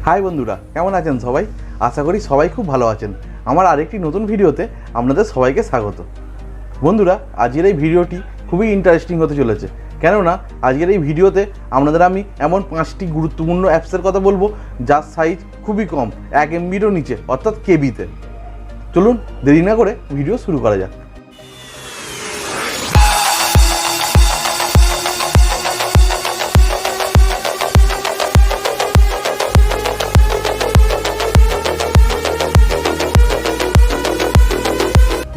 High বন্ধুরা, কেমন আছেন সবাই? আশা করি সবাই খুব ভালো আছেন। আমার আরেকটি নতুন ভিডিওতে আপনাদের সবাইকে স্বাগত। বন্ধুরা, আজকের এই ভিডিওটি খুবই ইন্টারেস্টিং হতে চলেছে, কেননা আজকের এই ভিডিওতে আপনাদের আমি এমন 5টি গুরুত্বপূর্ণ অ্যাপসের কথা বলবো যার সাইজ খুবই কম, 1 MBরও নিচে, অর্থাৎ কেবিতে। চলুন দেরি না করে ভিডিও শুরু করা যাক।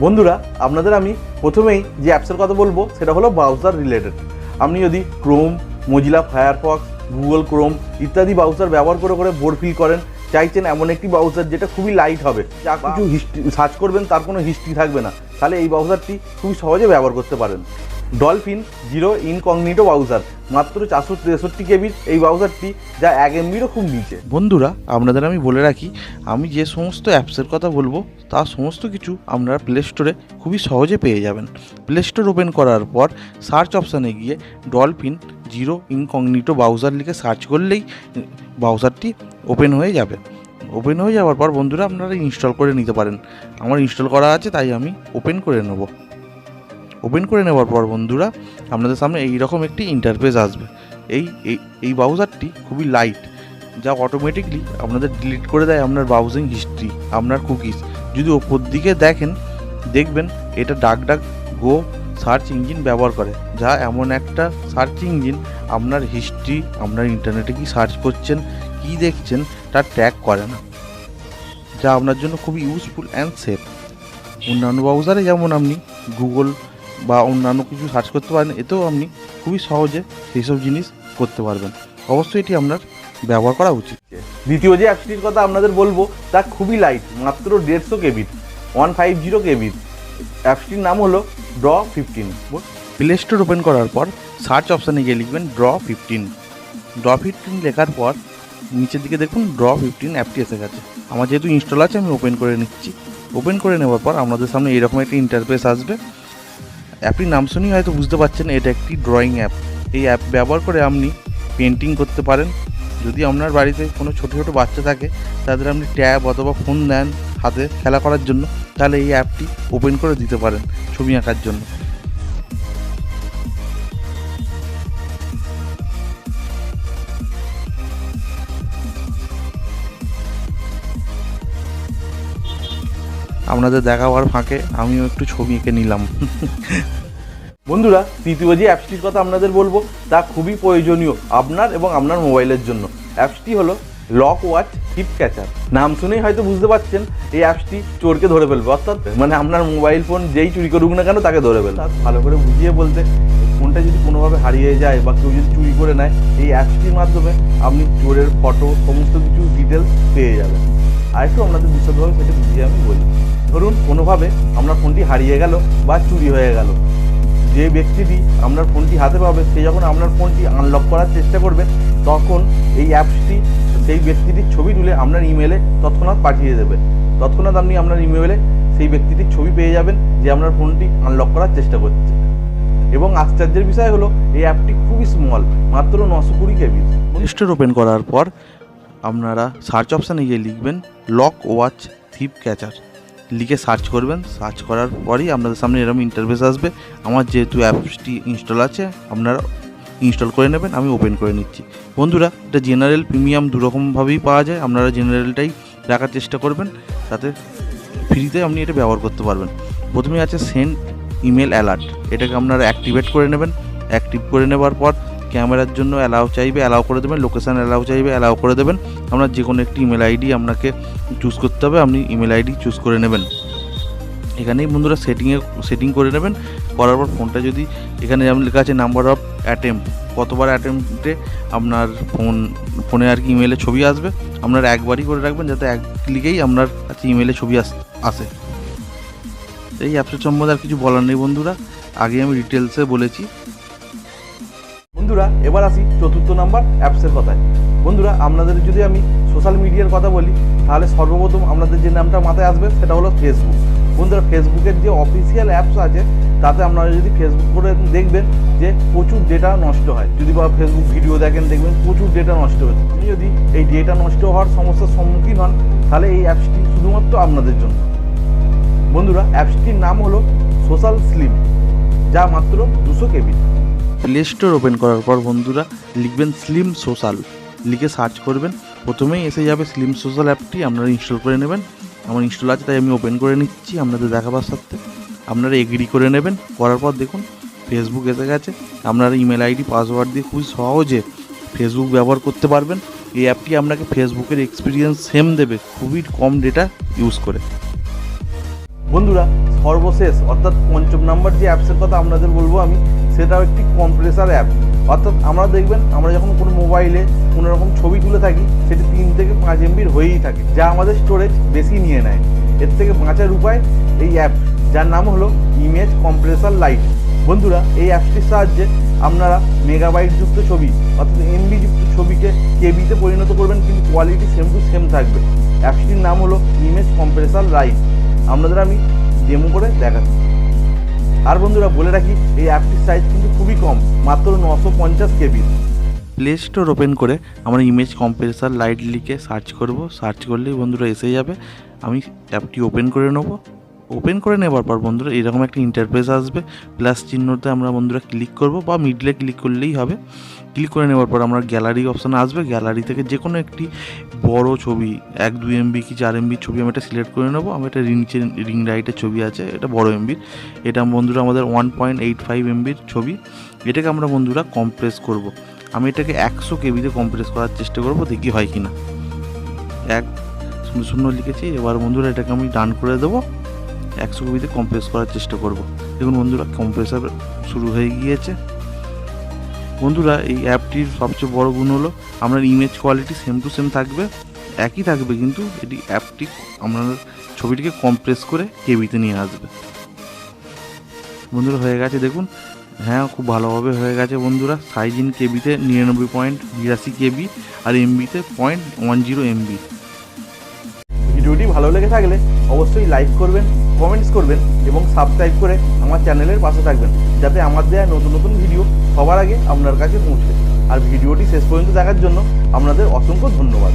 বন্ধুরা, আপনাদের আমি প্রথমেই যে অ্যাপসের কথা বলবো সেটা হলো ব্রাউজার রিলেটেড। আপনি যদি Chrome, Mozilla Firefox, Google Chrome ইত্যাদি ব্রাউজার ব্যবহার করে বোর ফিল করেন, চাইছেন এমন একটি ব্রাউজার যেটা খুবই লাইট হবে, যা কিছু হিস্ট্রি সার্চ করবেন তার কোনো হিস্ট্রি থাকবে না, তাহলে এই ব্রাউজারটি খুবই সহজে ব্যবহার করতে পারেন। ডলফিন জিরো ইনকগনিটো ব্রাউজার, মাত্র 463 কেবির এই ব্রাউজারটি, যা 1 MBরও খুব নিচে। বন্ধুরা, আপনাদের আমি বলে রাখি, আমি যে সমস্ত অ্যাপসের কথা বলবো তার সমস্ত কিছু আপনারা প্লে স্টোরে খুবই সহজে পেয়ে যাবেন। প্লে স্টোর ওপেন করার পর সার্চ অপশানে গিয়ে ডলফিন জিরো ইনকগনিটো ব্রাউজার লিখে সার্চ করলেই ব্রাউজারটি ওপেন হয়ে যাবে। ওপেন হয়ে যাওয়ার পর বন্ধুরা আপনারা ইনস্টল করে নিতে পারেন। আমার ইনস্টল করা আছে, তাই আমি ওপেন করে নেব। ওপেন করে নেওয়ার পর বন্ধুরা আপনাদের সামনে এই রকম একটি ইন্টারফেস আসবে। এই ব্রাউজারটি খুবই লাইট, যা অটোমেটিকলি আপনাদের ডিলিট করে দেয় আপনার ব্রাউজিং হিস্ট্রি, আপনার কুকিজ। যদি ওপর দিকে দেখবেন এটা ডাক গো সার্চ ইঞ্জিন ব্যবহার করে, যা এমন একটা সার্চ ইঞ্জিন আপনার হিস্ট্রি, আপনার ইন্টারনেটে কি সার্চ করছেন, কি দেখছেন তার ট্র্যাক করে না, যা আপনার জন্য খুবই ইউজফুল অ্যান্ড সেফ। অন্যান্য ব্রাউজারে যেমন আপনি গুগল বা অন্যান্য কিছু সার্চ করতে পারেন, এতেও আপনি খুবই সহজে সেই সব জিনিস করতে পারবেন। অবশ্যই এটি আপনার ব্যবহার করা উচিত। দ্বিতীয় যে অ্যাপসটির কথা আপনাদের বলবো তা খুবই লাইট, মাত্র 150 কেবির, 150 কেবির। অ্যাপসটির নাম হলো Draw15। প্লে স্টোর ওপেন করার পর সার্চ অপশানে গিয়ে লিখবেন Draw15। Draw15 লেখার পর নিচের দিকে দেখুন Draw15 অ্যাপটি এসে গেছে। আমার যেহেতু ইনস্টল আছে আমি ওপেন করে নিচ্ছি। ওপেন করে নেওয়ার পর আপনাদের সামনে এরকম একটি ইন্টারফেস আসবে। অ্যাপটির নাম শুনেই হয়তো বুঝতে পারছেন এটা একটি ড্রয়িং অ্যাপ। এই অ্যাপ ব্যবহার করে আপনি পেন্টিং করতে পারেন। যদি আপনার বাড়িতে কোনো ছোটো ছোটো বাচ্চা থাকে, তাদের আপনি ট্যাব অথবা ফোন দেন হাতে খেলা করার জন্য, তাহলে এই অ্যাপটি ওপেন করে দিতে পারেন ছবি আঁকার জন্য। আপনাদের দেখাবার ফাঁকে আমিও একটু ছবি এঁকে নিলাম। বন্ধুরা, তৃতীয় যে অ্যাপসটির কথা আপনাদের বলবো তা খুবই প্রয়োজনীয় আপনার এবং আপনার মোবাইলের জন্য। অ্যাপসটি হলো লক ওয়াচ টিপ ক্যাচার। নাম শুনেই হয়তো বুঝতে পারছেন এই অ্যাপসটি চোরকে ধরে ফেলবে, অর্থাৎ মানে আপনার মোবাইল ফোন যেই চুরি করুক না কেন তাকে ধরে ফেলবে। ভালো করে বুঝিয়ে বলতে, ফোনটা যদি কোনোভাবে হারিয়ে যায় বা কেউ যদি চুরি করে নেয়, এই অ্যাপসটির মাধ্যমে আপনি চোরের ফটো সমস্ত কিছু ডিটেলস পেয়ে যাবেন। আর একটু আপনাদের বিশদভাবে সেটা বুঝিয়ে আমি বলি। ধরুন কোনোভাবে আপনার ফোনটি হারিয়ে গেল বা চুরি হয়ে গেল, যে ব্যক্তিটি আপনার ফোনটি হাতে পাবে সে যখন আপনার ফোনটি আনলক করার চেষ্টা করবে, তখন এই অ্যাপসটি সেই ব্যক্তিটির ছবি তুলে আপনার ইমেলে তৎক্ষণাৎ পাঠিয়ে দেবে। তৎক্ষণাৎ আপনি আপনার ইমেলে সেই ব্যক্তিটির ছবি পেয়ে যাবেন যে আপনার ফোনটি আনলক করার চেষ্টা করছে। এবং আশ্চর্যের বিষয় হলো এই অ্যাপটি খুবই স্মল, মাত্র 920 কেবি। স্টোর ওপেন করার পর আপনারা সার্চ অপশানে গিয়ে লিখবেন লক ওয়াচ থিপ ক্যাচার, লিখে সার্চ করবেন। সার্চ করার পরই আপনাদের সামনে এরকম ইন্টারফেস আসবে। আমার যেহেতু অ্যাপসটি ইনস্টল আছে, আপনারা ইনস্টল করে নেবেন। আমি ওপেন করে নিচ্ছি। বন্ধুরা, এটা জেনারেল প্রিমিয়াম দুরকমভাবেই পাওয়া যায়। আপনারা জেনারেলটাই রাখার চেষ্টা করবেন, তাতে ফ্রিতে আপনি এটা ব্যবহার করতে পারবেন। প্রথমে আছে সেন্ড ইমেল অ্যালার্ট, এটাকে আপনারা অ্যাক্টিভেট করে নেবেন। অ্যাক্টিভ করে নেবার পর ক্যামেরার জন্য অ্যালাউ চাইবে, অ্যালাউ করে দেবেন। লোকেশান অ্যালাউ চাইবে, অ্যালাউ করে দেবেন। আপনার যে কোনো একটি ইমেল আইডি আপনাকে চুজ করতে হবে, আপনি ইমেল আইডি চুজ করে নেবেন। এখানেই বন্ধুরা সেটিং করে নেবেন। করার পর ফোনটা যদি এখানে যেমন লেখা আছে নাম্বার অফ অ্যাটেম্প্ট, কতবার অ্যাটেম্প্টে আপনার ফোনে আর কি ইমেলে ছবি আসবে, আপনার একবারই করে রাখবেন, যাতে এক ক্লিকেই আপনার কাছে ইমেলে ছবি আসে। এই অ্যাপসের সম্বন্ধে আর কিছু বলার নেই বন্ধুরা, আগে আমি ডিটেলসে বলেছি। বন্ধুরা, এবার আসি চতুর্থ নাম্বার অ্যাপসের কথায়। বন্ধুরা, আপনাদের যদি আমি সোশ্যাল মিডিয়ার কথা বলি, তাহলে সর্বপ্রথম আপনাদের যে নামটা মাথায় আসবে সেটা হলো ফেসবুক। বন্ধুরা ফেসবুকের যে অফিসিয়াল অ্যাপস আছে তাতে আপনারা যদি ফেসবুক করে দেখবেন যে প্রচুর ডেটা নষ্ট হয়। যদি বা ফেসবুক ভিডিও দেখেন দেখবেন প্রচুর ডেটা নষ্ট হচ্ছে। আপনি যদি এই ডেটা নষ্ট হওয়ার সমস্যার সম্মুখীন হন তাহলে এই অ্যাপসটি শুধুমাত্র আপনাদের জন্য। বন্ধুরা অ্যাপসটির নাম হলো সোশ্যাল স্লিম, যা মাত্র 200 KB। প্লে স্টোর ওপেন করার পর বন্ধুরা লিখবেন স্লিম সোশ্যাল, লিখে সার্চ করবেন, প্রথমেই এসে যাবে স্লিম সোশ্যাল অ্যাপটি। আপনারা ইনস্টল করে নেবেন। আমার ইনস্টল আছে তাই আমি ওপেন করে নিচ্ছি আপনাদের দেখাবার সাথে। আপনারা এগ্রি করে নেবেন, করার পর দেখুন ফেসবুক এসে গেছে। আপনারা ইমেল আইডি পাসওয়ার্ড দিয়ে খুবই সহজে ফেসবুক ব্যবহার করতে পারবেন। এই অ্যাপটি আপনাকে ফেসবুকের এক্সপিরিয়েন্স সেম দেবে খুবই কম ডেটা ইউজ করে। বন্ধুরা সর্বশেষ অর্থাৎ 5ম নাম্বার যে অ্যাপসের কথা আপনাদের বলবো আমি, সেটাও একটি কম্প্রেসার অ্যাপ। অর্থাৎ আমরা দেখবেন আমরা যখন কোনো মোবাইলে কোনো রকম ছবি তুলে থাকি সেটি 3 থেকে 5 MB হয়েই থাকে, যা আমাদের স্টোরেজ বেশি নিয়ে নেয়। এর থেকে বাঁচার উপায় এই অ্যাপ, যার নাম হলো ইমেজ কম্প্রেসার লাইট। বন্ধুরা এই অ্যাপটির সাহায্যে আপনারা মেগাবাইট যুক্ত ছবি অর্থাৎ MB যুক্ত ছবিকে কেবিতে পরিণত করবেন, কিন্তু কোয়ালিটি সেম টু সেম থাকবে। অ্যাপটির নাম হলো ইমেজ কম্প্রেসার লাইট। আপনাদের আমি ডেমো করে দেখাচ্ছি। আর বন্ধুরা বলে রাখি এই অ্যাপটির সাইজ কিন্তু খুবই কম, মাত্র 950 KB। প্লে স্টোর ওপেন করে আমরা ইমেজ কম্প্রেসার লাইট লিখে সার্চ করব। সার্চ করলেই বন্ধুরা এসে যাবে। আমি অ্যাপটি ওপেন করে নেব। ওপেন করে নেবার পর বন্ধুরা এরকম একটা ইন্টারফেস আসবে। প্লাস চিহ্নতে আমরা বন্ধুরা ক্লিক করব বা মিডলে ক্লিক করলেই হবে। ক্লিক করে নেওয়ার পর আমরা গ্যালারি অপশান আসবে। গ্যালারি থেকে যে কোনো একটি বড় ছবি 1-2 MB কি 4 MB ছবি আমি এটা সিলেক্ট করে নেবো। আমি এটা রিং লাইটের ছবি আছে, এটা বড় MB-র। এটা বন্ধুরা আমাদের 1.85 MB-র ছবি। এটাকে আমরা বন্ধুরা কম্প্রেস করব। আমি এটাকে 100 KB-তে কম্প্রেস করার চেষ্টা করব, দেখি হয় কি না। 100 লিখেছি। এবার বন্ধুরা এটাকে আমি ডান করে দেবো। 100 KB-তে কম্প্রেস করার চেষ্টা করব। দেখুন বন্ধুরা কম্প্রেসার শুরু হয়ে গিয়েছে। বন্ধুরা এই অ্যাপটির সবচেয়ে বড় গুণ হলো আপনার image quality same to same থাকবে, একই থাকবে, কিন্তু এটি অ্যাপটি আপনার ছবিটিকে কম্প্রেস করে কেবিতে নিয়ে আসবে। বন্ধুরা হয়ে গেছে দেখুন, হ্যাঁ খুব ভালোভাবে হয়ে গেছে বন্ধুরা। সাইজ ইন কেবিতে 99.82 KB আর MB-তে 0.10 MB। ভিডিওটি ভালো লেগে থাকলে অবশ্যই লাইক করবেন, কমেন্টস করবেন এবং সাবস্ক্রাইব করে আমার চ্যানেলের পাশে থাকবেন, যাতে আমার দেওয়া নতুন নতুন ভিডিও সবার আগে আপনার কাছে পৌঁছে। আর ভিডিওটি শেষ পর্যন্ত দেখার জন্য আপনাদের অসংখ্য ধন্যবাদ।